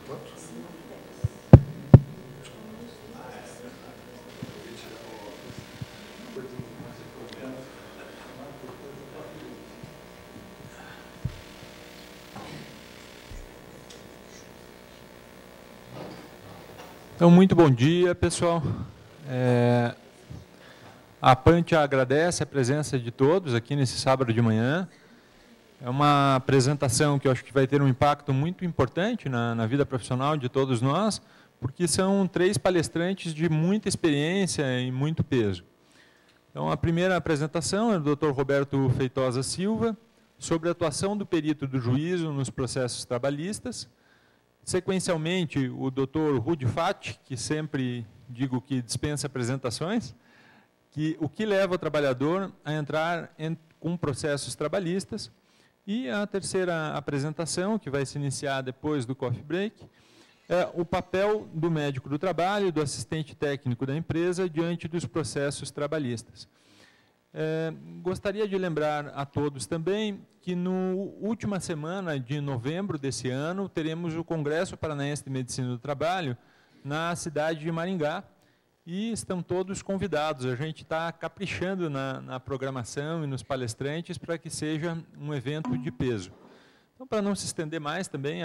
Então, muito bom dia, pessoal. A PANT agradece a presença de todos aqui nesse sábado de manhã. É uma apresentação que eu acho que vai ter um impacto muito importante na vida profissional de todos nós, porque são 3 palestrantes de muita experiência e muito peso. Então, a primeira apresentação é do Dr. Roberto Feitosa Silva, sobre a atuação do perito do juízo nos processos trabalhistas. Sequencialmente, o Dr. Rudi Fati, que sempre digo que dispensa apresentações, o que leva o trabalhador a entrar com processos trabalhistas. E a terceira apresentação, que vai se iniciar depois do coffee break, é o papel do médico do trabalho e do assistente técnico da empresa diante dos processos trabalhistas. Gostaria de lembrar a todos também que na última semana de novembro desse ano teremos o Congresso Paranaense de Medicina do Trabalho na cidade de Maringá e estão todos convidados. A gente está caprichando na programação e nos palestrantes para que seja um evento de peso. Então, para não se estender mais também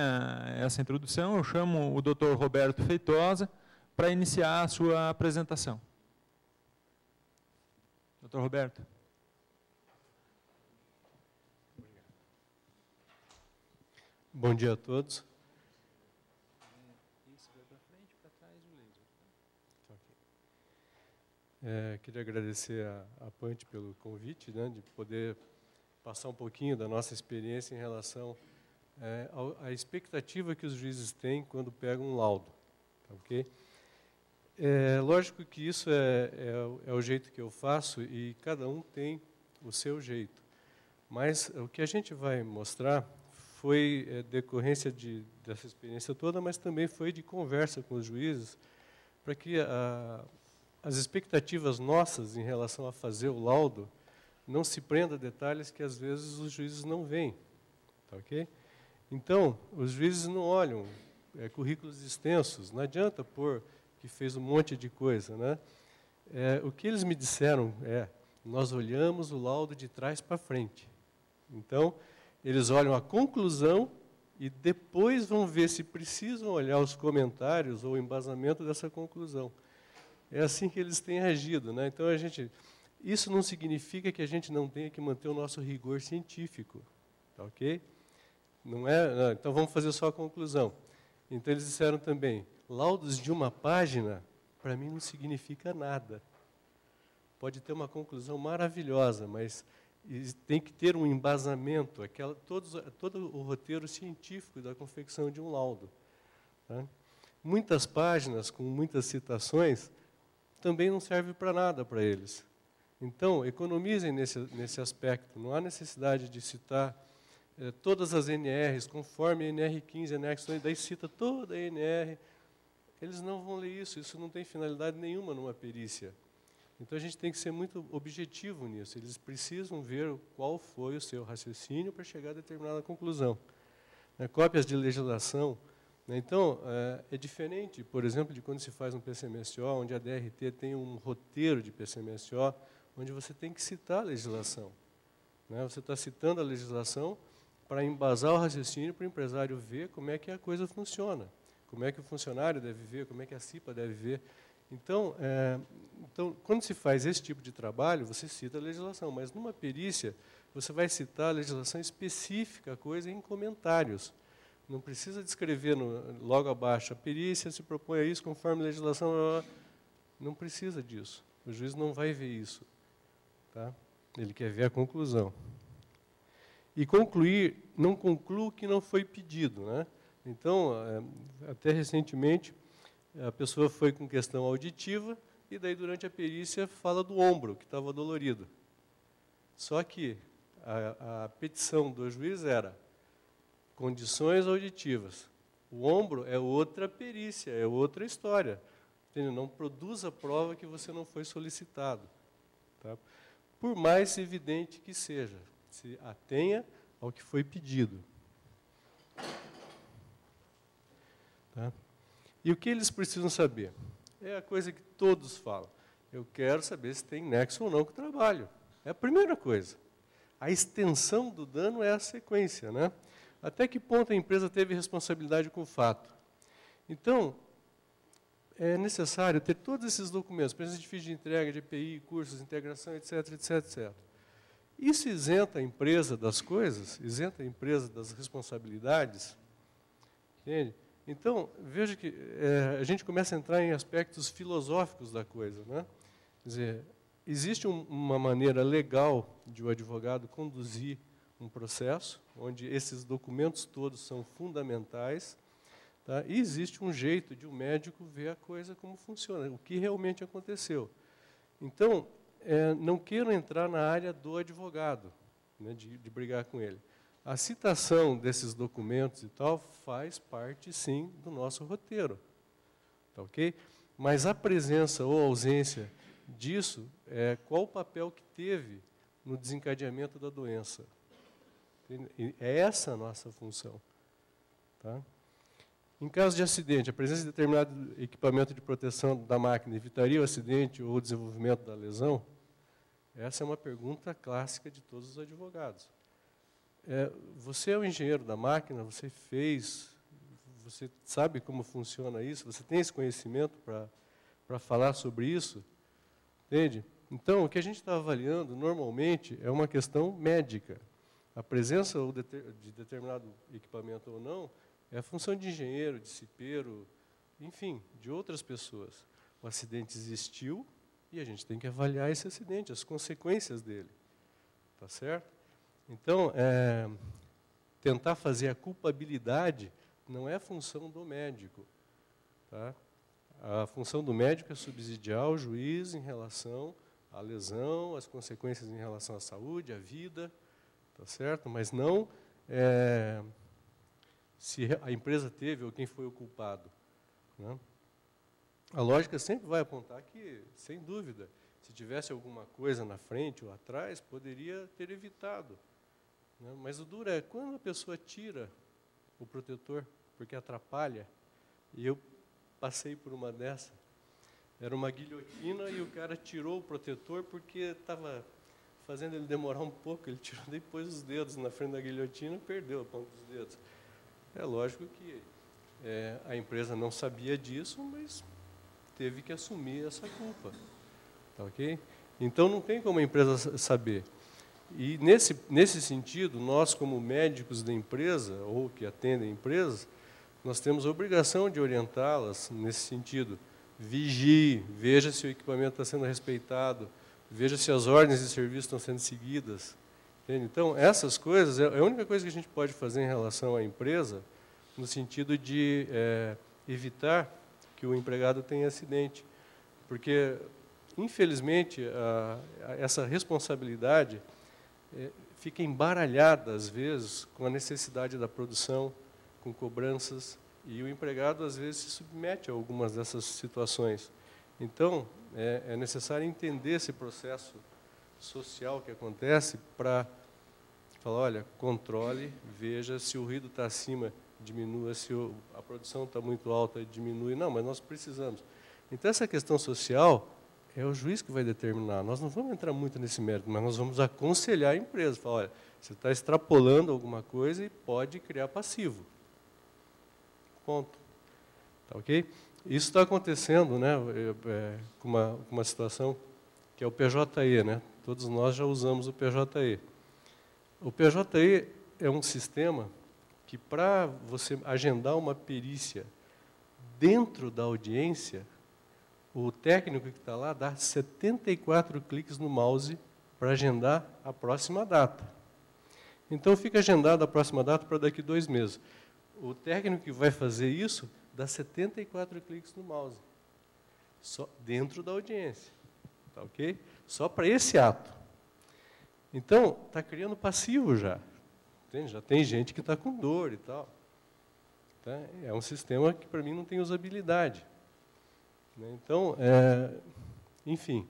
essa introdução, eu chamo o Dr. Roberto Feitosa para iniciar a sua apresentação. Dr. Roberto. Bom dia a todos. Queria agradecer a PANT pelo convite, né, de poder passar um pouquinho da nossa experiência em relação à expectativa que os juízes têm quando pegam um laudo. Tá, ok? Lógico que isso é o jeito que eu faço e cada um tem o seu jeito. Mas o que a gente vai mostrar foi decorrência dessa experiência toda, mas também foi de conversa com os juízes, para que as expectativas nossas em relação a fazer o laudo não se prenda a detalhes que às vezes os juízes não veem. Tá, ok? Então, os juízes não olham currículos extensos, não adianta pôr que fez um monte de coisa, né? O que eles me disseram nós olhamos o laudo de trás para frente. Então, eles olham a conclusão e depois vão ver se precisam olhar os comentários ou o embasamento dessa conclusão. É assim que eles têm agido, né? Então, isso não significa que a gente não tenha que manter o nosso rigor científico, tá, ok? Não, então, vamos fazer só a conclusão. Então, eles disseram também, laudos de uma página, para mim, não significa nada. Pode ter uma conclusão maravilhosa, mas tem que ter um embasamento, todo o roteiro científico da confecção de um laudo. Tá? Muitas páginas, com muitas citações, também não serve para nada para eles. Então, economizem nesse aspecto. Não há necessidade de citar todas as NRs, conforme a NR15, anexo, daí cita toda a NR. Eles não vão ler isso não tem finalidade nenhuma numa perícia. Então, a gente tem que ser muito objetivo nisso. Eles precisam ver qual foi o seu raciocínio para chegar a determinada conclusão. Cópias de legislação. Então, é diferente, por exemplo, de quando se faz um PCMSO, onde a DRT tem um roteiro de PCMSO, onde você tem que citar a legislação. Você está citando a legislação para embasar o raciocínio para o empresário ver como é que a coisa funciona, como é que o funcionário deve ver, como é que a CIPA deve ver. Então, quando se faz esse tipo de trabalho, você cita a legislação, mas numa perícia, você vai citar a legislação específica, a coisa em comentários. Não precisa descrever logo abaixo, a perícia se propõe a isso conforme a legislação. Não precisa disso. O juiz não vai ver isso. Tá? Ele quer ver a conclusão. E concluir, não conclua o que não foi pedido. Né? Então, até recentemente, a pessoa foi com questão auditiva e daí, durante a perícia, fala do ombro, que estava dolorido. Só que a petição do juiz era condições auditivas. O ombro é outra perícia, é outra história. Entendeu? Não produza prova que você não foi solicitado. Tá? Por mais evidente que seja, se atenha ao que foi pedido. Tá? E o que eles precisam saber? É a coisa que todos falam. Eu quero saber se tem nexo ou não com o trabalho. É a primeira coisa. A extensão do dano é a sequência, né? Até que ponto a empresa teve responsabilidade com o fato? Então, é necessário ter todos esses documentos, presença de ficha de entrega, de EPI, cursos, integração, etc, etc, etc. Isso isenta a empresa das coisas, isenta a empresa das responsabilidades, entende? Então, veja que a gente começa a entrar em aspectos filosóficos da coisa, né? Quer dizer, existe uma maneira legal de o advogado conduzir um processo, onde esses documentos todos são fundamentais, tá? E existe um jeito de o médico ver a coisa como funciona, o que realmente aconteceu. Então, não queiram entrar na área do advogado, né, de brigar com ele. A citação desses documentos e tal faz parte, sim, do nosso roteiro. Tá, ok? Mas a presença ou ausência disso, qual o papel que teve no desencadeamento da doença? É essa a nossa função. Tá? Em caso de acidente, a presença de determinado equipamento de proteção da máquina evitaria o acidente ou o desenvolvimento da lesão? Essa é uma pergunta clássica de todos os advogados. Você é o engenheiro da máquina, você sabe como funciona isso, você tem esse conhecimento para falar sobre isso, entende? Então, o que a gente está avaliando, normalmente, é uma questão médica. A presença de determinado equipamento ou não é a função de engenheiro, de cipeiro, enfim, de outras pessoas. O acidente existiu e a gente tem que avaliar esse acidente, as consequências dele. Tá certo? Então, tentar fazer a culpabilidade não é função do médico. Tá? A função do médico é subsidiar ao juiz em relação à lesão, às consequências em relação à saúde, à vida, tá certo? Mas não se a empresa teve ou quem foi o culpado. Né? A lógica sempre vai apontar que, sem dúvida, se tivesse alguma coisa na frente ou atrás, poderia ter evitado. Né? Mas o duro é quando a pessoa tira o protetor, porque atrapalha, e eu passei por uma dessa, era uma guilhotina e o cara tirou o protetor porque estava fazendo ele demorar um pouco, ele tirou depois os dedos na frente da guilhotina e perdeu a ponta dos dedos. É lógico que a empresa não sabia disso, mas teve que assumir essa culpa. Tá, ok? Então, não tem como a empresa saber. E, nesse sentido, nós, como médicos da empresa, ou que atendem empresas, nós temos a obrigação de orientá-las nesse sentido. Vigie, veja se o equipamento está sendo respeitado, veja se as ordens de serviço estão sendo seguidas. Entende? Então, essas coisas, é a única coisa que a gente pode fazer em relação à empresa, no sentido de evitar que o empregado tenha acidente. Porque, infelizmente, essa responsabilidade fica embaralhada, às vezes, com a necessidade da produção, com cobranças, e o empregado, às vezes, se submete a algumas dessas situações. Então, é necessário entender esse processo social que acontece para falar, olha, controle, veja se o ruído está acima, diminua, se a produção está muito alta, diminui. Não, mas nós precisamos. Então, essa questão social é o juiz que vai determinar. Nós não vamos entrar muito nesse mérito, mas nós vamos aconselhar a empresa. Falar, olha, você está extrapolando alguma coisa e pode criar passivo. Ponto. Tá, ok? Isso está acontecendo, né, com uma situação que é o PJE. Né? Todos nós já usamos o PJE. O PJE é um sistema que, para você agendar uma perícia dentro da audiência, o técnico que está lá dá 74 cliques no mouse para agendar a próxima data. Então, fica agendada a próxima data para daqui 2 meses. O técnico que vai fazer isso dá 74 cliques no mouse, só dentro da audiência. Tá, ok? Só para esse ato. Então, está criando passivo já. Entende? Já tem gente que está com dor e tal. Tá? É um sistema que, para mim, não tem usabilidade. Então, enfim,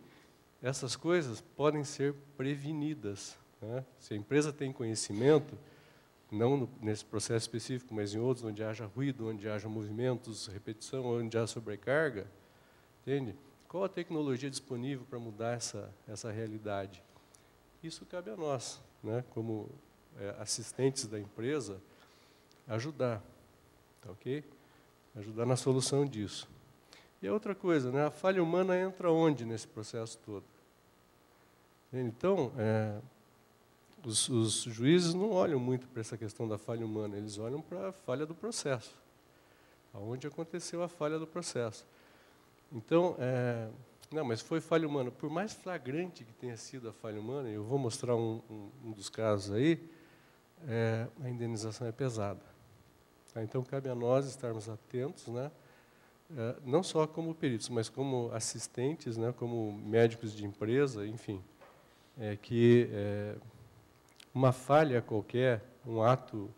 essas coisas podem ser prevenidas. Né? Se a empresa tem conhecimento, não nesse processo específico, mas em outros, onde haja ruído, onde haja movimentos, repetição, onde haja sobrecarga, entende? Qual a tecnologia disponível para mudar essa realidade? Isso cabe a nós, né, como assistentes da empresa, ajudar, tá ok? Ajudar na solução disso. E a outra coisa, né, a falha humana entra onde nesse processo todo? Então, os juízes não olham muito para essa questão da falha humana, eles olham para a falha do processo, aonde aconteceu a falha do processo. Então, não, mas foi falha humana. Por mais flagrante que tenha sido a falha humana, eu vou mostrar um dos casos aí, a indenização é pesada. Tá? Então, cabe a nós estarmos atentos, né? Não só como peritos, mas como assistentes, né? Como médicos de empresa, enfim, que uma falha qualquer, um ato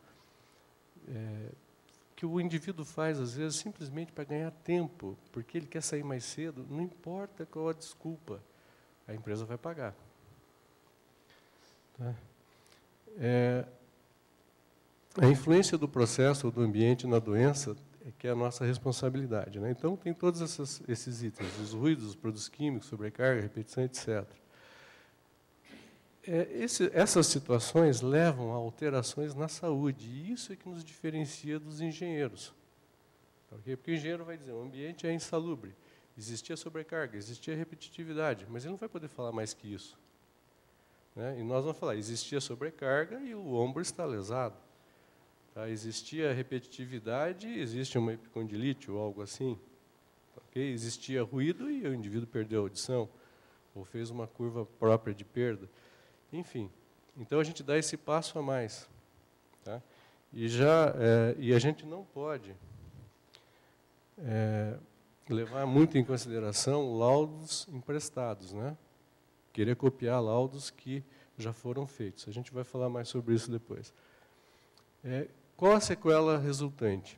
que o indivíduo faz, às vezes, simplesmente para ganhar tempo, porque ele quer sair mais cedo, não importa qual a desculpa, a empresa vai pagar. Tá? A influência do processo ou do ambiente na doença é que é a nossa responsabilidade, né? Então, tem todos esses itens, os ruídos, os produtos químicos, sobrecarga, repetição, etc. Essas situações levam a alterações na saúde, e isso é que nos diferencia dos engenheiros. Okay? Porque o engenheiro vai dizer, o ambiente é insalubre, existia sobrecarga, existia repetitividade, mas ele não vai poder falar mais que isso. Né? E nós vamos falar, existia sobrecarga e o ombro está lesado. Tá? Existia repetitividade, existe uma epicondilite ou algo assim. Okay? Existia ruído e o indivíduo perdeu a audição, ou fez uma curva própria de perda. Enfim, então a gente dá esse passo a mais. Tá? E a gente não pode levar muito em consideração laudos emprestados, né? Querer copiar laudos que já foram feitos. A gente vai falar mais sobre isso depois. Qual a sequela resultante?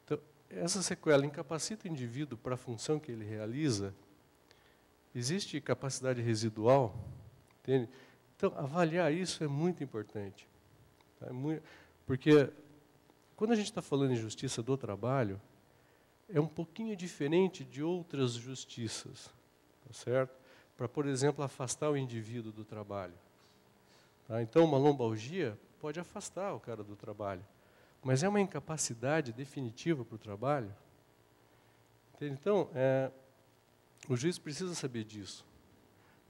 Então, essa sequela incapacita o indivíduo para a função que ele realiza? Existe capacidade residual? Entende? Então, avaliar isso é muito importante. Tá? Porque, quando a gente está falando em justiça do trabalho, é um pouquinho diferente de outras justiças, tá certo? Para, por exemplo, afastar o indivíduo do trabalho. Tá? Então, uma lombalgia pode afastar o cara do trabalho, mas é uma incapacidade definitiva para o trabalho. Entende? Então, o juiz precisa saber disso.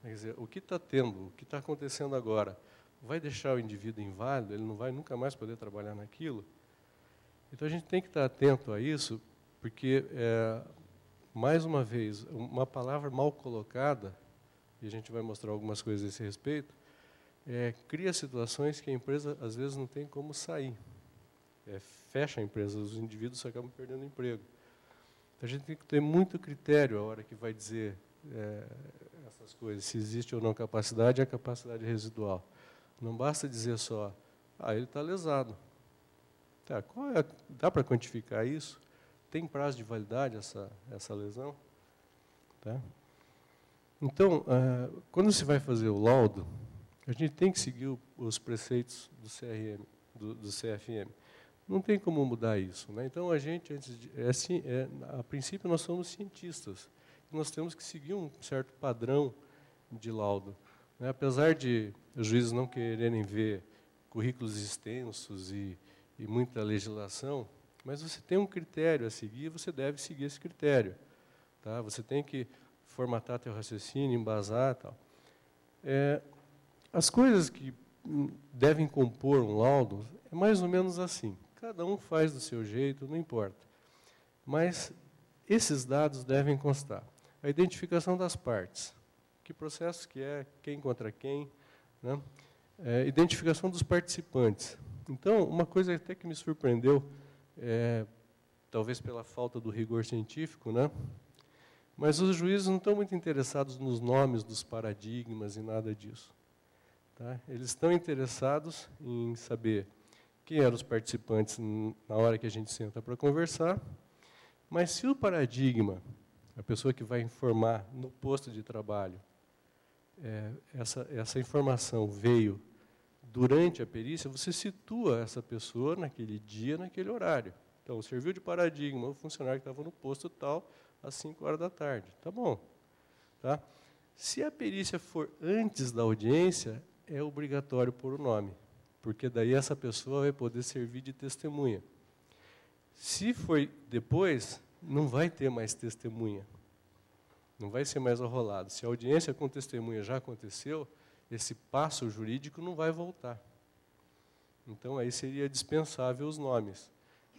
Quer dizer, o que está tendo, o que está acontecendo agora, vai deixar o indivíduo inválido, ele não vai nunca mais poder trabalhar naquilo? Então, a gente tem que estar atento a isso, porque, mais uma vez, uma palavra mal colocada, e a gente vai mostrar algumas coisas a esse respeito, cria situações que a empresa, às vezes, não tem como sair. Fecha a empresa, os indivíduos acabam perdendo o emprego. Então, a gente tem que ter muito critério a hora que vai dizer essas coisas, se existe ou não capacidade, é a capacidade residual. Não basta dizer só, ele está lesado. Tá, dá para quantificar isso? Tem prazo de validade essa lesão? Tá? Então, quando se vai fazer o laudo, a gente tem que seguir os preceitos do CRM, do CFM. Não tem como mudar isso, né? Então, a gente, a princípio, nós somos cientistas. Nós temos que seguir um certo padrão de laudo. Né? Apesar de os juízes não quererem ver currículos extensos e muita legislação, mas você tem um critério a seguir e você deve seguir esse critério. Tá? Você tem que formatar teu raciocínio, embasar e tal. As coisas que devem compor um laudo é mais ou menos assim. Cada um faz do seu jeito, não importa. Mas esses dados devem constar. A identificação das partes. Que processo que é, quem contra quem. Né? Identificação dos participantes. Então, uma coisa até que me surpreendeu, talvez pela falta do rigor científico, né? Mas os juízes não estão muito interessados nos nomes dos paradigmas e nada disso. Tá? Eles estão interessados em saber quem eram os participantes na hora que a gente senta para conversar, mas se o paradigma, a pessoa que vai informar no posto de trabalho, essa informação veio durante a perícia, você situa essa pessoa naquele dia, naquele horário. Então, serviu de paradigma o funcionário que estava no posto tal, às 5 horas da tarde. Tá bom. Tá? Se a perícia for antes da audiência, é obrigatório pôr o nome, porque daí essa pessoa vai poder servir de testemunha. Se for depois, não vai ter mais testemunha. Não vai ser mais arrolado. Se a audiência com testemunha já aconteceu, esse passo jurídico não vai voltar. Então, aí seria dispensável os nomes.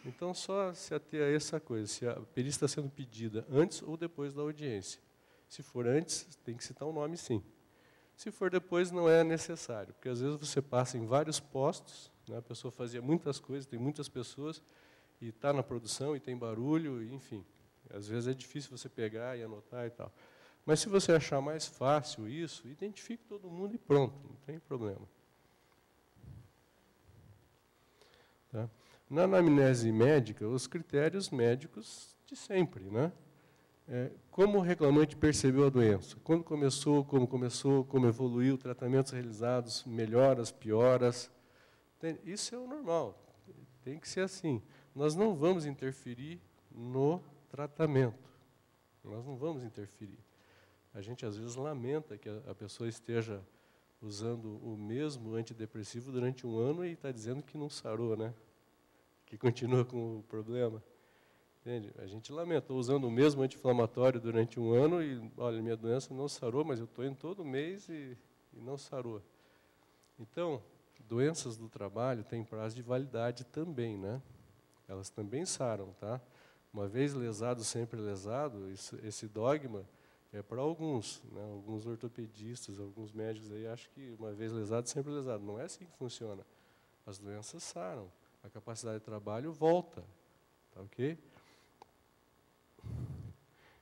Então, só se ater a essa coisa, se a perícia está sendo pedida antes ou depois da audiência. Se for antes, tem que citar um nome, sim. Se for depois, não é necessário, porque às vezes você passa em vários postos, né, a pessoa fazia muitas coisas, tem muitas pessoas, e está na produção, e tem barulho, enfim. Às vezes é difícil você pegar e anotar e tal. Mas se você achar mais fácil isso, identifique todo mundo e pronto, não tem problema. Tá? Na anamnese médica, os critérios médicos de sempre, né? Como o reclamante percebeu a doença, quando começou, como evoluiu, tratamentos realizados, melhoras, pioras. Isso é o normal, tem que ser assim. Nós não vamos interferir no tratamento, nós não vamos interferir. A gente, às vezes, lamenta que a pessoa esteja usando o mesmo antidepressivo durante 1 ano e está dizendo que não sarou, né? Que continua com o problema. Entende? A gente lamenta, estou usando o mesmo anti-inflamatório durante 1 ano e, olha, minha doença não sarou, mas eu estou indo todo mês e não sarou. Então, doenças do trabalho têm prazo de validade também, né? Elas também saram, tá? Uma vez lesado, sempre lesado, esse dogma é para alguns, né? Alguns ortopedistas, alguns médicos aí acham que uma vez lesado, sempre lesado. Não é assim que funciona. As doenças saram, a capacidade de trabalho volta, tá ok?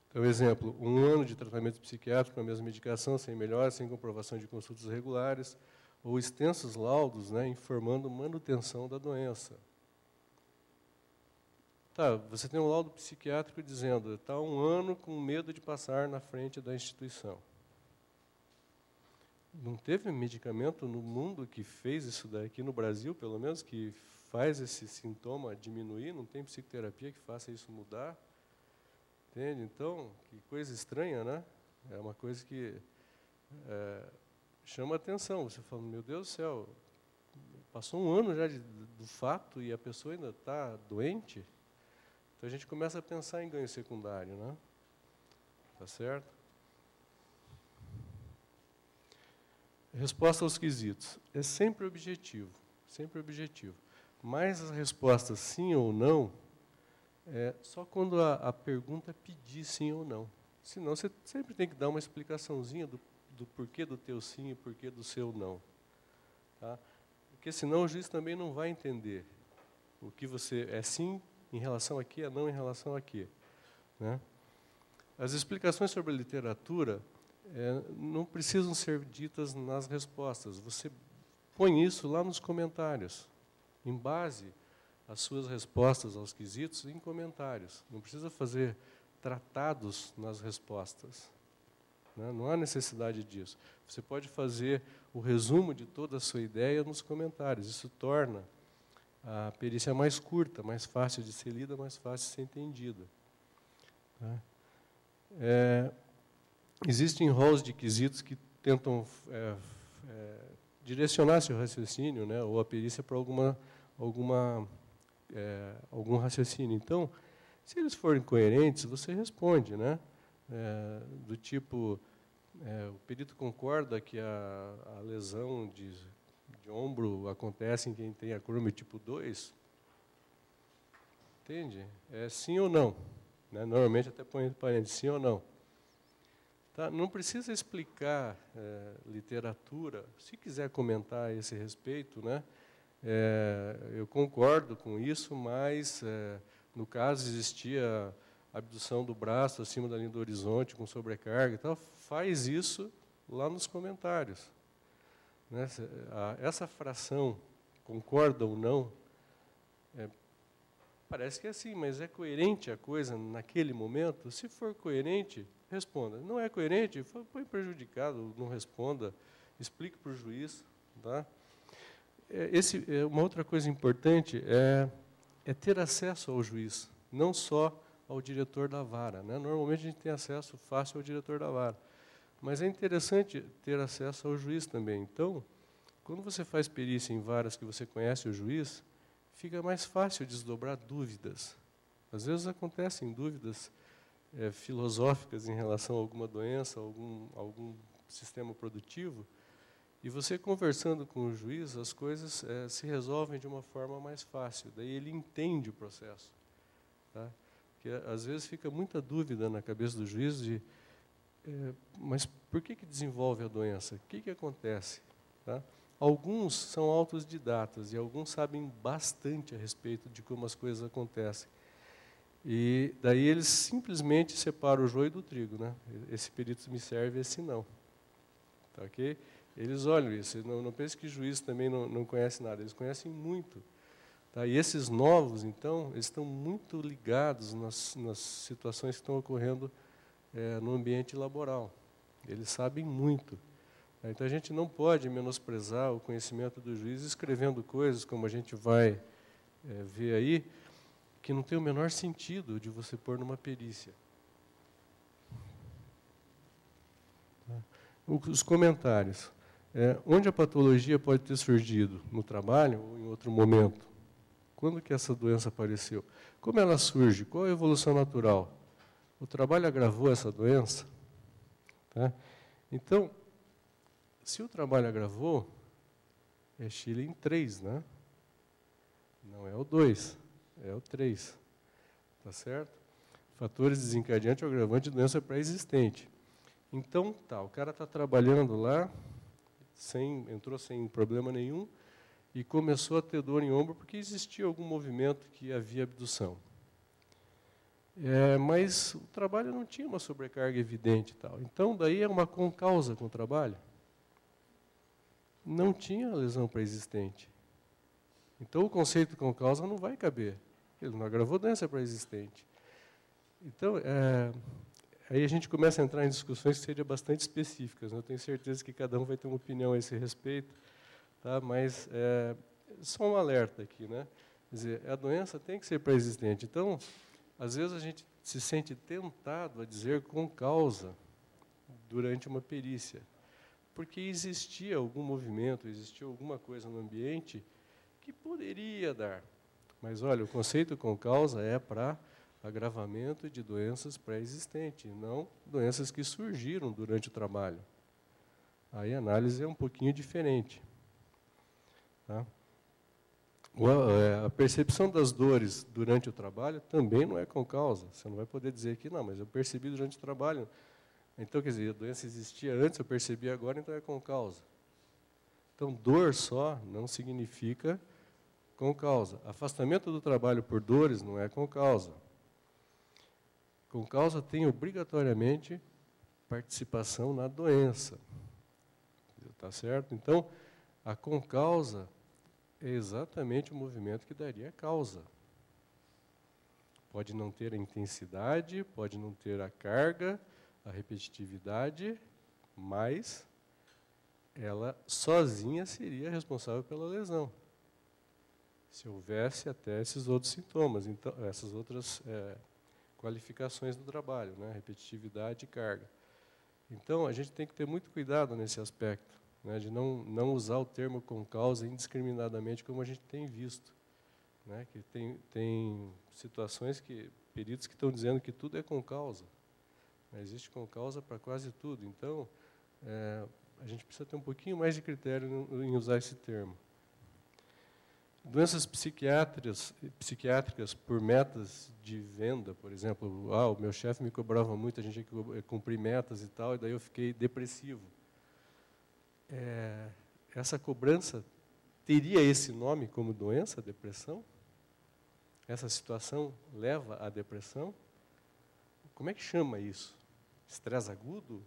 Então, exemplo, 1 ano de tratamento psiquiátrico com a mesma medicação, sem melhora, sem comprovação de consultas regulares, ou extensos laudos, né, informando manutenção da doença. Tá, você tem um laudo psiquiátrico dizendo, está 1 ano com medo de passar na frente da instituição. Não teve medicamento no mundo que fez isso daqui, no Brasil, pelo menos, que faz esse sintoma diminuir, não tem psicoterapia que faça isso mudar. Entende? Então, que coisa estranha, né? É uma coisa que chama atenção. Você fala, meu Deus do céu, passou 1 ano já do fato e a pessoa ainda está doente? Então, a gente começa a pensar em ganho secundário, né? Tá certo? Resposta aos quesitos. É sempre objetivo, sempre objetivo. Mas as respostas sim ou não, só quando a pergunta pedir sim ou não. Senão, você sempre tem que dar uma explicaçãozinha do porquê do teu sim e porquê do seu não. Tá? Porque senão o juiz também não vai entender o que você é sim em relação a quê, é não em relação a quê. Né? As explicações sobre a literatura não precisam ser ditas nas respostas. Você põe isso lá nos comentários, em base às suas respostas aos quesitos em comentários. Não precisa fazer tratados nas respostas. Né? Não há necessidade disso. Você pode fazer o resumo de toda a sua ideia nos comentários. Isso torna a perícia mais curta, mais fácil de ser lida, mais fácil de ser entendida. Tá? Existem rolos de quesitos que tentam direcionar seu raciocínio, né, ou a perícia para algum raciocínio. Então, se eles forem coerentes, você responde, né? Do tipo, o perito concorda que a lesão de ombro acontece em quem tem acrômio tipo 2? Entende? É sim ou não? Né? Normalmente até põe entre parênteses, sim ou não. Tá? Não precisa explicar literatura. Se quiser comentar a esse respeito, né? Eu concordo com isso, mas no caso existia abdução do braço acima da linha do horizonte com sobrecarga e tal, faz isso lá nos comentários. Né? Essa fração, concorda ou não, parece que é assim, mas é coerente a coisa naquele momento? Se for coerente, responda. Não é coerente, foi prejudicado, não responda, explique para o juiz. Tá? uma outra coisa importante é ter acesso ao juiz, não só ao diretor da vara, né? Normalmente a gente tem acesso fácil ao diretor da vara, mas é interessante ter acesso ao juiz também. Então, quando você faz perícia em varas que você conhece o juiz, fica mais fácil desdobrar dúvidas. Às vezes acontecem dúvidas filosóficas em relação a alguma doença, algum sistema produtivo, e você conversando com o juiz, as coisas se resolvem de uma forma mais fácil. Daí ele entende o processo. Tá? Porque às vezes fica muita dúvida na cabeça do juiz de mas por que desenvolve a doença? O que acontece? Tá? Alguns são autodidatas e alguns sabem bastante a respeito de como as coisas acontecem. E daí eles simplesmente separam o joio do trigo, né? Esse perito me serve, esse não. Tá, ok? Eles olham isso. Não pense que juiz também não conhece nada. Eles conhecem muito. Tá? E esses novos, então, eles estão muito ligados nas situações que estão ocorrendo no ambiente laboral. Eles sabem muito. Tá? Então, a gente não pode menosprezar o conhecimento do juiz escrevendo coisas, como a gente vai ver aí, que não tem o menor sentido de você pôr numa perícia. Os comentários. Onde a patologia pode ter surgido? No trabalho ou em outro momento? Quando que essa doença apareceu? Como ela surge? Qual a evolução natural? O trabalho agravou essa doença? Tá? Então, se o trabalho agravou, é Schilling 3, né? Não é o 2. É o 3, tá certo? Fatores desencadeantes ou agravantes de doença pré-existente. Então, tá, o cara está trabalhando lá, entrou sem problema nenhum, e começou a ter dor em ombro porque existia algum movimento que havia abdução. Mas o trabalho não tinha uma sobrecarga evidente e tal. Então, daí é uma concausa com o trabalho. Não tinha lesão pré-existente. Então, o conceito de concausa não vai caber. Ele não agravou doença pré-existente. Então, aí a gente começa a entrar em discussões que seriam bastante específicas. Né? Eu tenho certeza que cada um vai ter uma opinião a esse respeito, tá? Mas só um alerta aqui. Né? Quer dizer, a doença tem que ser pré-existente. Então, às vezes a gente se sente tentado a dizer concausa durante uma perícia, porque existia algum movimento, existia alguma coisa no ambiente que poderia dar. Mas, olha, o conceito concausa é para agravamento de doenças pré-existentes, não doenças que surgiram durante o trabalho. Aí a análise é um pouquinho diferente. Tá? A percepção das dores durante o trabalho também não é concausa. Você não vai poder dizer que não, mas eu percebi durante o trabalho. Então, quer dizer, a doença existia antes, eu percebi agora, então é concausa. Então, dor só não significa concausa. Afastamento do trabalho por dores não é concausa. Concausa tem obrigatoriamente participação na doença. Tá certo? Então, a concausa é exatamente o movimento que daria a causa. Pode não ter a intensidade, pode não ter a carga, a repetitividade, mas ela sozinha seria responsável pela lesão. Se houvesse até esses outros sintomas, então, essas outras qualificações do trabalho, né? Repetitividade e carga. Então, a gente tem que ter muito cuidado nesse aspecto, né? De não usar o termo concausa indiscriminadamente, como a gente tem visto. Né? Que tem situações peritos que estão dizendo que tudo é concausa. Existe concausa para quase tudo. Então, a gente precisa ter um pouquinho mais de critério em usar esse termo. Doenças psiquiátricas por metas de venda, por exemplo, o meu chefe me cobrava muito, a gente tinha que cumprir metas e tal, e daí eu fiquei depressivo. Essa cobrança teria esse nome como doença, depressão? Essa situação leva à depressão? Como é que chama isso? Estresse agudo?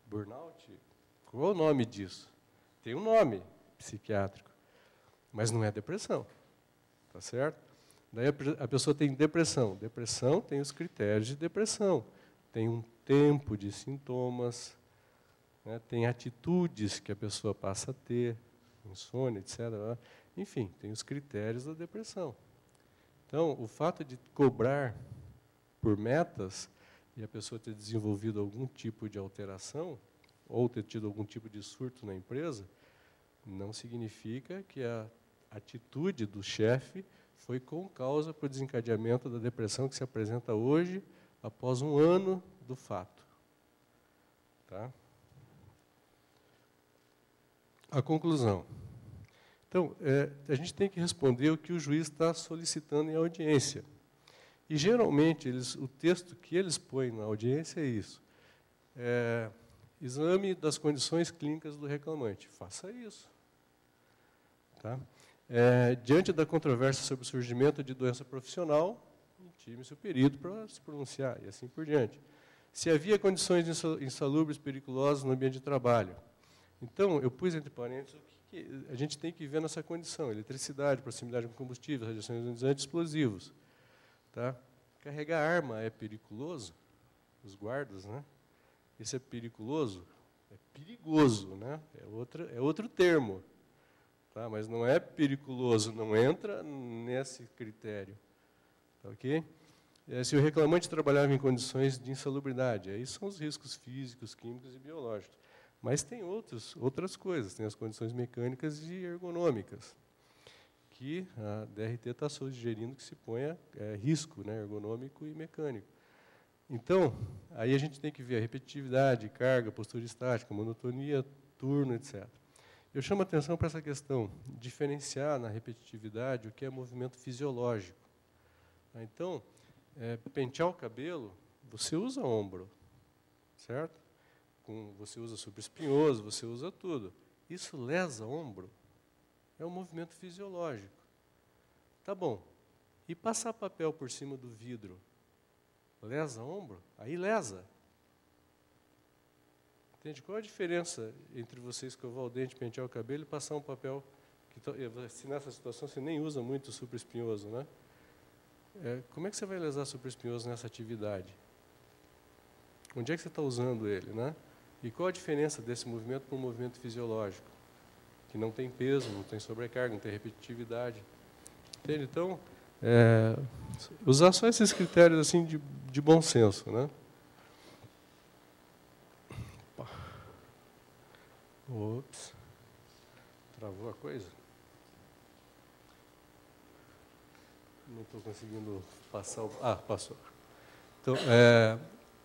Burnout? Qual é o nome disso? Tem um nome psiquiátrico. Mas não é depressão, tá certo? Daí a pessoa tem depressão. Depressão tem os critérios de depressão. Tem um tempo de sintomas, né? Tem atitudes que a pessoa passa a ter. insônia, etc. Enfim, tem os critérios da depressão. Então, o fato de cobrar por metas e a pessoa ter desenvolvido algum tipo de alteração ou ter tido algum tipo de surto na empresa, não significa que a atitude do chefe foi com causa para o desencadeamento da depressão que se apresenta hoje, após um ano do fato. Tá? A conclusão. Então, a gente tem que responder o que o juiz está solicitando em audiência. E, geralmente, o texto que eles põem na audiência é isso. Exame das condições clínicas do reclamante. Faça isso. Tá? Diante da controvérsia sobre o surgimento de doença profissional, intime-se o perito para se pronunciar, e assim por diante. Se havia condições insalubres, perigosas no ambiente de trabalho. Então, eu pus entre parênteses o que a gente tem que ver nessa condição: eletricidade, proximidade com combustíveis, radiações ionizantes, explosivos. Tá? Carregar arma é periculoso? Os guardas, né? Isso é periculoso? É perigoso, né? É outro termo. Tá? Mas não é periculoso, não entra nesse critério. Tá, ok? Se o reclamante trabalhava em condições de insalubridade, aí são os riscos físicos, químicos e biológicos. Mas tem outras coisas, tem as condições mecânicas e ergonômicas, que a DRT está sugerindo que se ponha risco, né, ergonômico e mecânico. Então, aí a gente tem que ver a repetitividade, carga, postura estática, monotonia, turno, etc. Eu chamo a atenção para essa questão, diferenciar na repetitividade o que é movimento fisiológico. Então, pentear o cabelo, você usa ombro, certo? Você usa supraespinhoso, você usa tudo. Isso lesa ombro? É um movimento fisiológico. Tá bom. E passar papel por cima do vidro? Lesa ombro? Aí lesa. Entende? Qual a diferença entre você escovar o dente, pentear o cabelo e passar um papel? Se nessa situação você nem usa muito o supraespinhoso, né? Como é que você vai lesar supraespinhoso nessa atividade? Onde é que você está usando ele, né? E qual a diferença desse movimento para um movimento fisiológico? Que não tem peso, não tem sobrecarga, não tem repetitividade. Entende? Então, usar só esses critérios assim de bom senso, né? Ops. Travou a coisa? Não estou conseguindo passar o... passou. Então,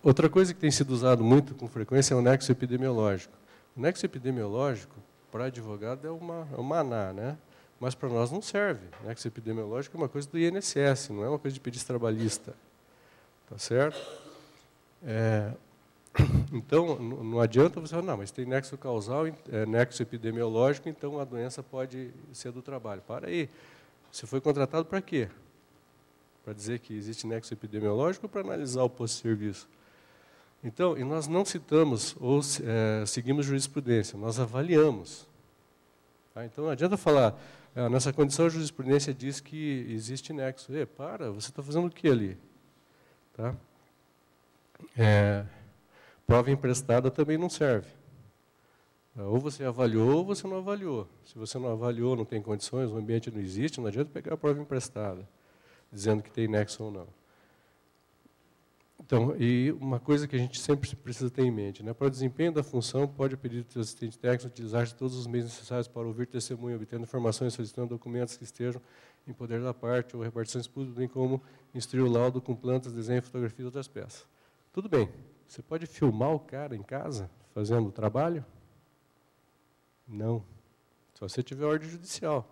outra coisa que tem sido usado muito com frequência é o nexo epidemiológico. O nexo epidemiológico, para advogado, é uma ANA, né? Mas para nós não serve. O nexo epidemiológico é uma coisa do INSS, não é uma coisa de perícia trabalhista. Tá certo? Então, não adianta você falar, não, mas tem nexo causal, nexo epidemiológico, então a doença pode ser do trabalho. Para aí. Você foi contratado para quê? Para dizer que existe nexo epidemiológico ou para analisar o post-serviço? Então, e nós não citamos ou seguimos jurisprudência, nós avaliamos. Tá? Então, não adianta falar, nessa condição a jurisprudência diz que existe nexo. Você está fazendo o que ali? Tá? Prova emprestada também não serve. Ou você avaliou ou você não avaliou. Se você não avaliou, não tem condições, o ambiente não existe, não adianta pegar a prova emprestada, dizendo que tem nexo ou não. Então, e uma coisa que a gente sempre precisa ter em mente, né? Para o desempenho da função, pode pedir ao assistente técnico utilizar todos os meios necessários para ouvir testemunho, obtendo informações, solicitando documentos que estejam em poder da parte ou repartições públicas, bem como instruir o laudo com plantas, desenho, fotografia e outras peças. Tudo bem. Você pode filmar o cara em casa, fazendo o trabalho? Não. Se você tiver ordem judicial.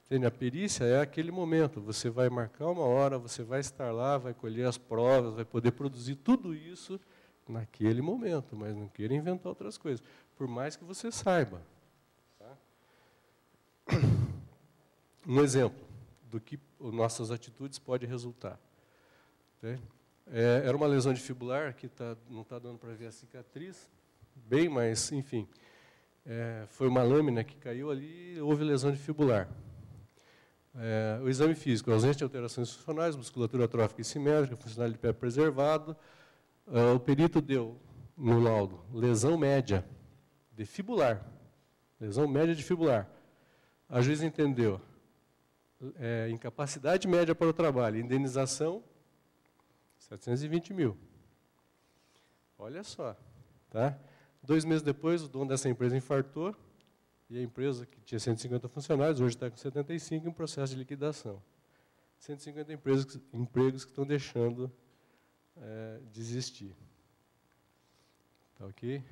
Entende? A perícia é aquele momento. Você vai marcar uma hora, você vai estar lá, vai colher as provas, vai poder produzir tudo isso naquele momento, mas não queira inventar outras coisas, por mais que você saiba. Tá? Um exemplo do que nossas atitudes podem resultar. Entende? Era uma lesão de fibular, que não está dando para ver a cicatriz, bem, mas, enfim, foi uma lâmina que caiu ali e houve lesão de fibular. O exame físico, ausência de alterações funcionais, musculatura atrófica e simétrica, funcionalidade de pé preservado. O perito deu, no laudo, lesão média de fibular. lesão média de fibular. A juíza entendeu incapacidade média para o trabalho, indenização, 720 mil. Olha só. Tá? 2 meses depois, o dono dessa empresa infartou, e a empresa, que tinha 150 funcionários, hoje está com 75 em processo de liquidação. 150 empregos que estão deixando de existir. Tá ok?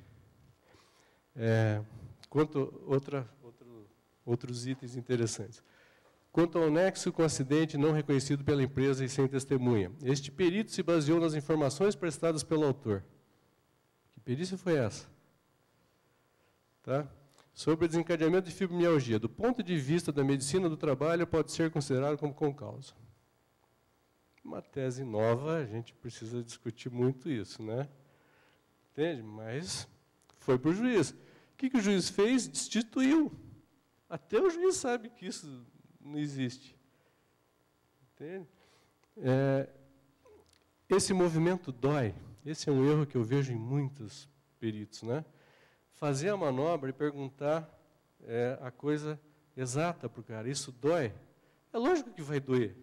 Outros itens interessantes. Quanto ao nexo com acidente não reconhecido pela empresa e sem testemunha. Este perito se baseou nas informações prestadas pelo autor. Que perícia foi essa? Tá? Sobre o desencadeamento de fibromialgia. Do ponto de vista da medicina do trabalho, pode ser considerado como concausa. Uma tese nova, a gente precisa discutir muito isso, né? Entende? Mas foi para o juiz. O que o juiz fez? Destituiu. Até o juiz sabe que isso não existe. Entende? Esse movimento dói. Esse é um erro que eu vejo em muitos peritos, né? Fazer a manobra e perguntar a coisa exata para o cara. Isso dói? É lógico que vai doer.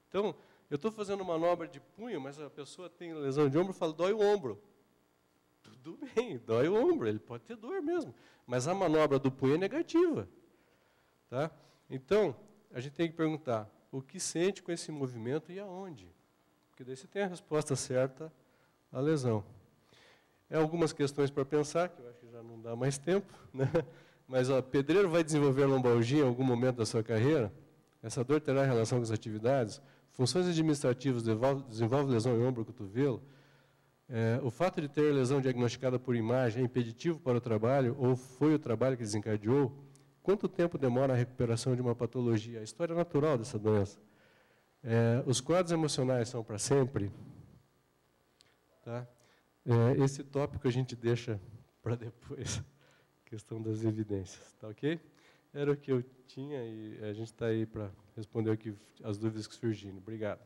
Então, eu estou fazendo manobra de punho, mas a pessoa tem lesão de ombro e fala, dói o ombro. Tudo bem, dói o ombro, ele pode ter dor mesmo. Mas a manobra do punho é negativa. Tá? Então, a gente tem que perguntar o que sente com esse movimento e aonde. Porque daí você tem a resposta certa à lesão. Algumas questões para pensar, que eu acho que já não dá mais tempo, né? Mas pedreiro vai desenvolver lombalgia em algum momento da sua carreira? Essa dor terá relação com as atividades? Funções administrativas desenvolve lesão em ombro ou cotovelo? O fato de ter lesão diagnosticada por imagem é impeditivo para o trabalho ou foi o trabalho que desencadeou? Quanto tempo demora a recuperação de uma patologia? A história natural dessa doença. Os quadros emocionais são para sempre? Tá? Esse tópico a gente deixa para depois, questão das evidências, tá ok? Era o que eu tinha e a gente está aí para responder aqui as dúvidas que surgiram. Obrigado.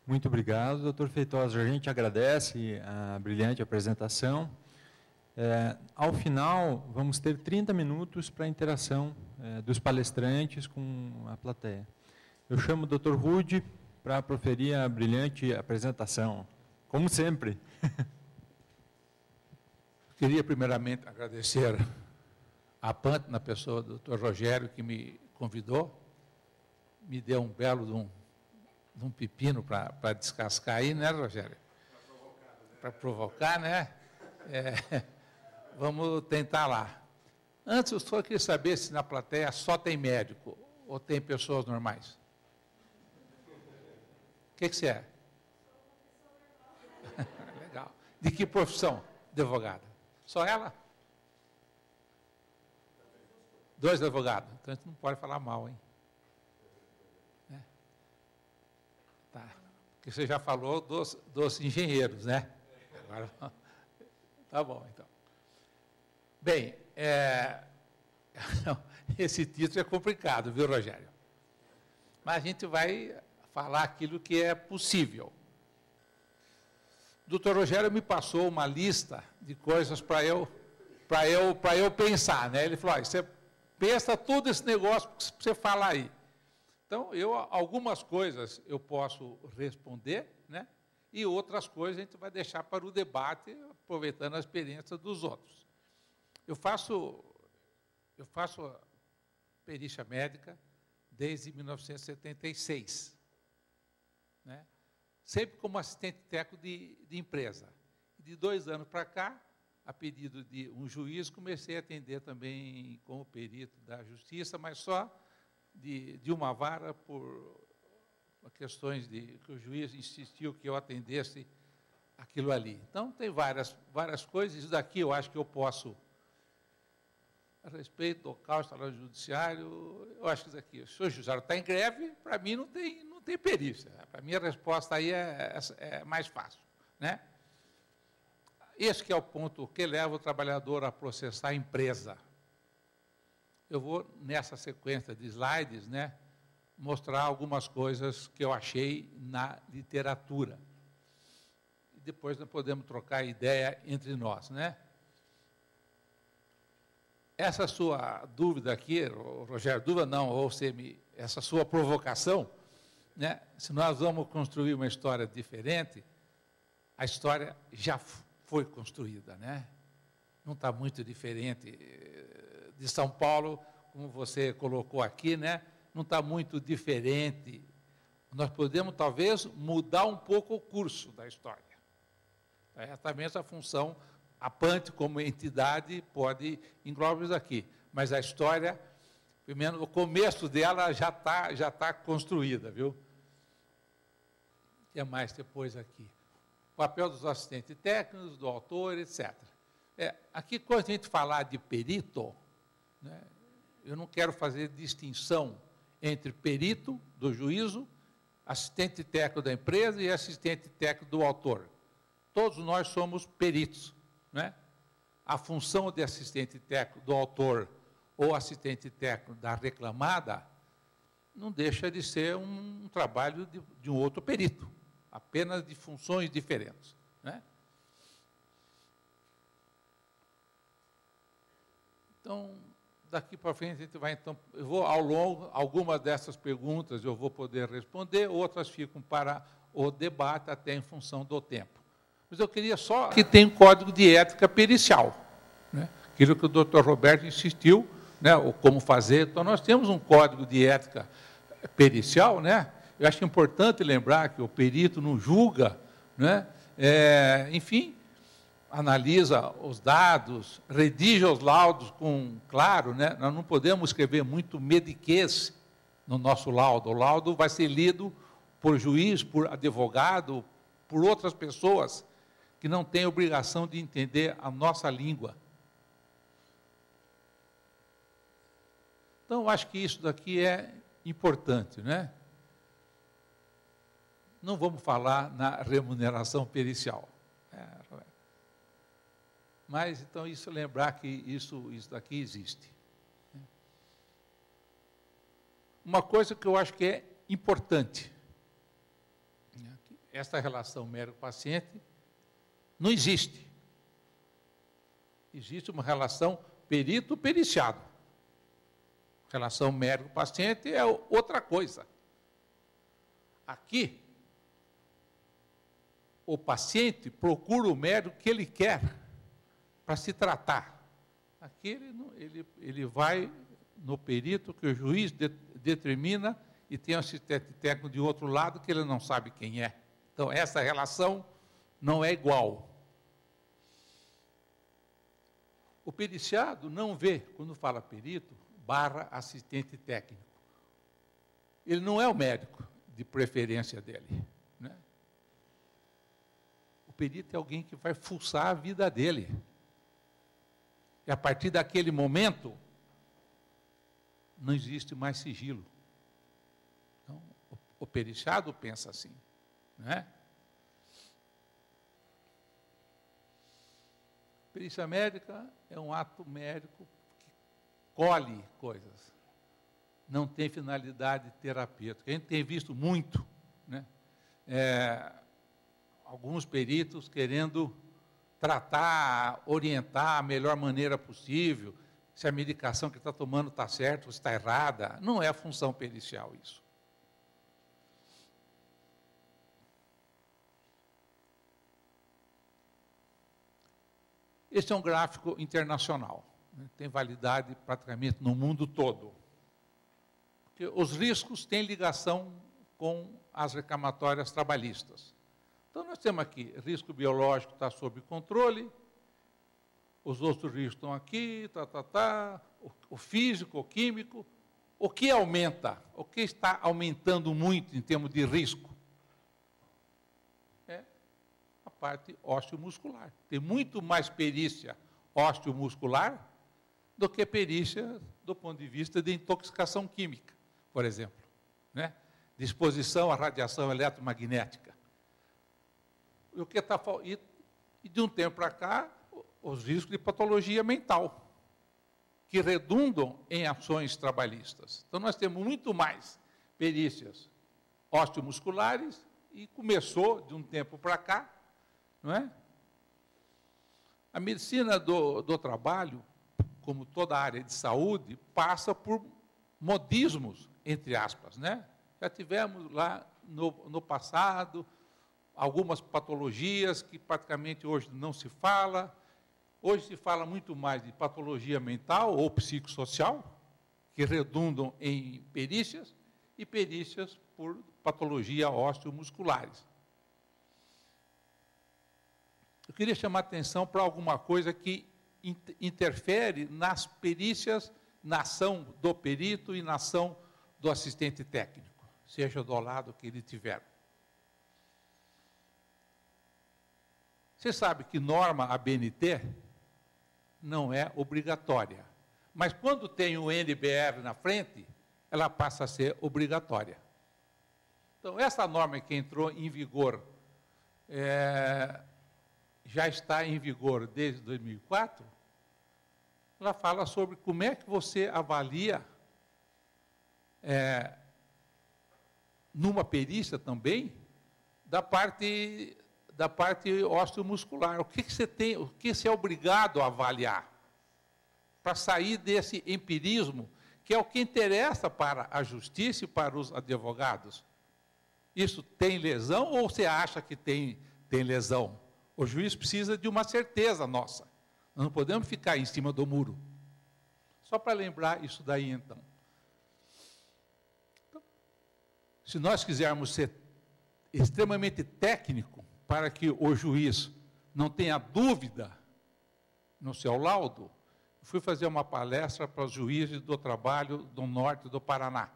Muito obrigado, doutor Feitosa. A gente agradece a brilhante apresentação. Ao final, vamos ter 30 minutos para a interação dos palestrantes com a plateia. Eu chamo o doutor Rude para proferir a brilhante apresentação, como sempre. Queria, primeiramente, agradecer a PANT, na pessoa do doutor Rogério, que me convidou, me deu um belo de um pepino para descascar aí, né, Rogério? Para provocar, né? Vamos tentar lá. Antes, eu só queria saber se na plateia só tem médico ou tem pessoas normais. O que você é? Legal. De que profissão? Advogada. Só ela? 2 advogados. Então, a gente não pode falar mal, hein? Tá. Porque você já falou dos engenheiros, né? Agora, tá bom, então. Bem, esse título é complicado, viu, Rogério? Mas a gente vai falar aquilo que é possível. O doutor Rogério me passou uma lista de coisas para eu pensar, né? Ele falou, você pensa todo esse negócio que você fala aí. Então, algumas coisas eu posso responder, né? E outras coisas a gente vai deixar para o debate, aproveitando a experiência dos outros. Eu faço perícia médica desde 1976, né? Sempre como assistente técnico de empresa. De 2 anos para cá, a pedido de um juiz, comecei a atender também como perito da justiça, mas só de uma vara por questões que o juiz insistiu que eu atendesse aquilo ali. Então, tem várias coisas. Isso daqui eu acho que eu posso, a respeito do local, instalado judiciário, eu acho que isso aqui, o senhor judiciário está em greve, para mim não tem perícia. Para mim a resposta aí é mais fácil, né? Esse que é o ponto que leva o trabalhador a processar a empresa. Eu vou, nessa sequência de slides, né, mostrar algumas coisas que eu achei na literatura. E depois nós podemos trocar ideia entre nós, né? Essa sua dúvida aqui, Rogério, dúvida não, ou essa sua provocação, né? Se nós vamos construir uma história diferente, a história já foi construída, né? Não está muito diferente de São Paulo, como você colocou aqui, né? Não está muito diferente. Nós podemos, talvez, mudar um pouco o curso da história. É exatamente essa função. A PANT, como entidade, pode englobar isso aqui. Mas a história, pelo menos o começo dela já tá construída, viu? O que mais depois aqui? O papel dos assistentes técnicos, do autor, etc. Aqui, quando a gente falar de perito, né, eu não quero fazer distinção entre perito do juízo, assistente técnico da empresa e assistente técnico do autor. Todos nós somos peritos, né? A função de assistente técnico do autor ou assistente técnico da reclamada não deixa de ser um trabalho de um outro perito, apenas de funções diferentes, né? Então, daqui para frente, a gente vai, então, eu vou, ao longo, algumas dessas perguntas eu vou poder responder, outras ficam para o debate, até em função do tempo. Mas eu queria só que tem um código de ética pericial, né? Aquilo que o doutor Roberto insistiu, né? O como fazer. Então, nós temos um código de ética pericial, né? Eu acho importante lembrar que o perito não julga, né? Enfim, analisa os dados, redige os laudos claro, né? Nós não podemos escrever muito mediquês no nosso laudo. O laudo vai ser lido por juiz, por advogado, por outras pessoas que não têm obrigação de entender a nossa língua. Então, eu acho que isso daqui é importante, né? Não vamos falar na remuneração pericial. Mas, então, isso lembrar que isso daqui existe. Uma coisa que eu acho que é importante, essa relação médico-paciente não existe. Existe uma relação perito-periciado. Relação médico-paciente é outra coisa. Aqui, o paciente procura o médico que ele quer para se tratar. Aqui ele vai no perito que o juiz determina e tem um assistente técnico de outro lado que ele não sabe quem é. Então, essa relação não é igual. O periciado não vê, quando fala perito, / assistente técnico. Ele não é o médico de preferência dele, né? O perito é alguém que vai fuçar a vida dele. E a partir daquele momento, não existe mais sigilo. Então, o periciado pensa assim, né? Perícia médica é um ato médico que colhe coisas. Não tem finalidade terapêutica. A gente tem visto muito, né? Alguns peritos querendo tratar, orientar a melhor maneira possível, se a medicação que está tomando está certa ou está errada. Não é a função pericial isso. Este é um gráfico internacional, né? Tem validade praticamente no mundo todo. Porque os riscos têm ligação com as reclamatórias trabalhistas. Então, nós temos aqui, risco biológico está sob controle, os outros riscos estão aqui, o físico, o químico. O que aumenta? O que está aumentando muito em termos de risco? É a parte osteomuscular. Tem muito mais perícia osteomuscular do que perícia do ponto de vista de intoxicação química, por exemplo, né? De exposição à radiação eletromagnética. E de um tempo para cá, os riscos de patologia mental, que redundam em ações trabalhistas. Então, nós temos muito mais perícias osteomusculares e começou, de um tempo para cá, não é? A medicina do trabalho, como toda a área de saúde, passa por modismos, entre aspas, né? Já tivemos lá no passado algumas patologias que praticamente hoje não se fala. Hoje se fala muito mais de patologia mental ou psicossocial, que redundam em perícias, e perícias por patologia osteomusculares. Eu queria chamar a atenção para alguma coisa que interfere nas perícias, na ação do perito e na ação do assistente técnico, seja do lado que ele tiver. Você sabe que norma ABNT não é obrigatória, mas quando tem o NBR na frente, ela passa a ser obrigatória. Então, essa norma que entrou em vigor, já está em vigor desde 2004, ela fala sobre como é que você avalia, numa perícia também, da parte osteomuscular. O que você tem, o que você é obrigado a avaliar para sair desse empirismo, que é o que interessa para a justiça e para os advogados. Isso tem lesão ou você acha que tem lesão? O juiz precisa de uma certeza nossa. Nós não podemos ficar em cima do muro. Só para lembrar isso daí, então. Se nós quisermos ser extremamente técnico, para que o juiz não tenha dúvida no seu laudo, fui fazer uma palestra para os juízes do trabalho do norte do Paraná.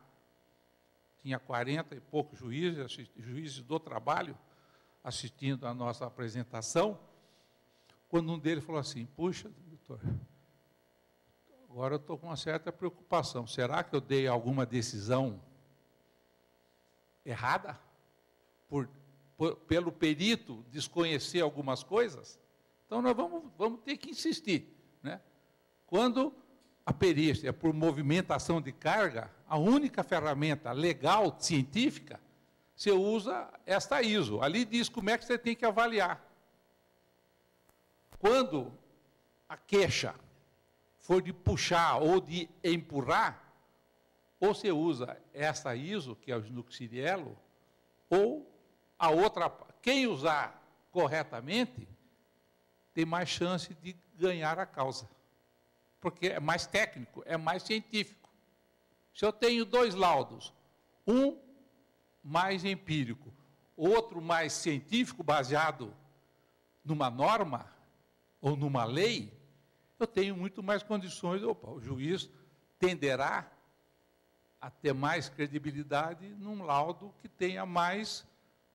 Tinha 40 e poucos juízes do trabalho assistindo a nossa apresentação, quando um deles falou assim: puxa, doutor, agora eu estou com uma certa preocupação. Será que eu dei alguma decisão errada? Pelo perito desconhecer algumas coisas? Então, nós vamos ter que insistir, né? Quando a perícia é por movimentação de carga, a única ferramenta legal, científica, você usa esta ISO. Ali diz como é que você tem que avaliar. Quando a queixa for de puxar ou de empurrar, ou você usa essa ISO, que é o Snuxiriello, ou a outra. Quem usar corretamente tem mais chance de ganhar a causa, porque é mais técnico, é mais científico. Se eu tenho dois laudos, um mais empírico, outro mais científico, baseado numa norma ou numa lei, eu tenho muito mais condições. O juiz tenderá a ter mais credibilidade num laudo que tenha mais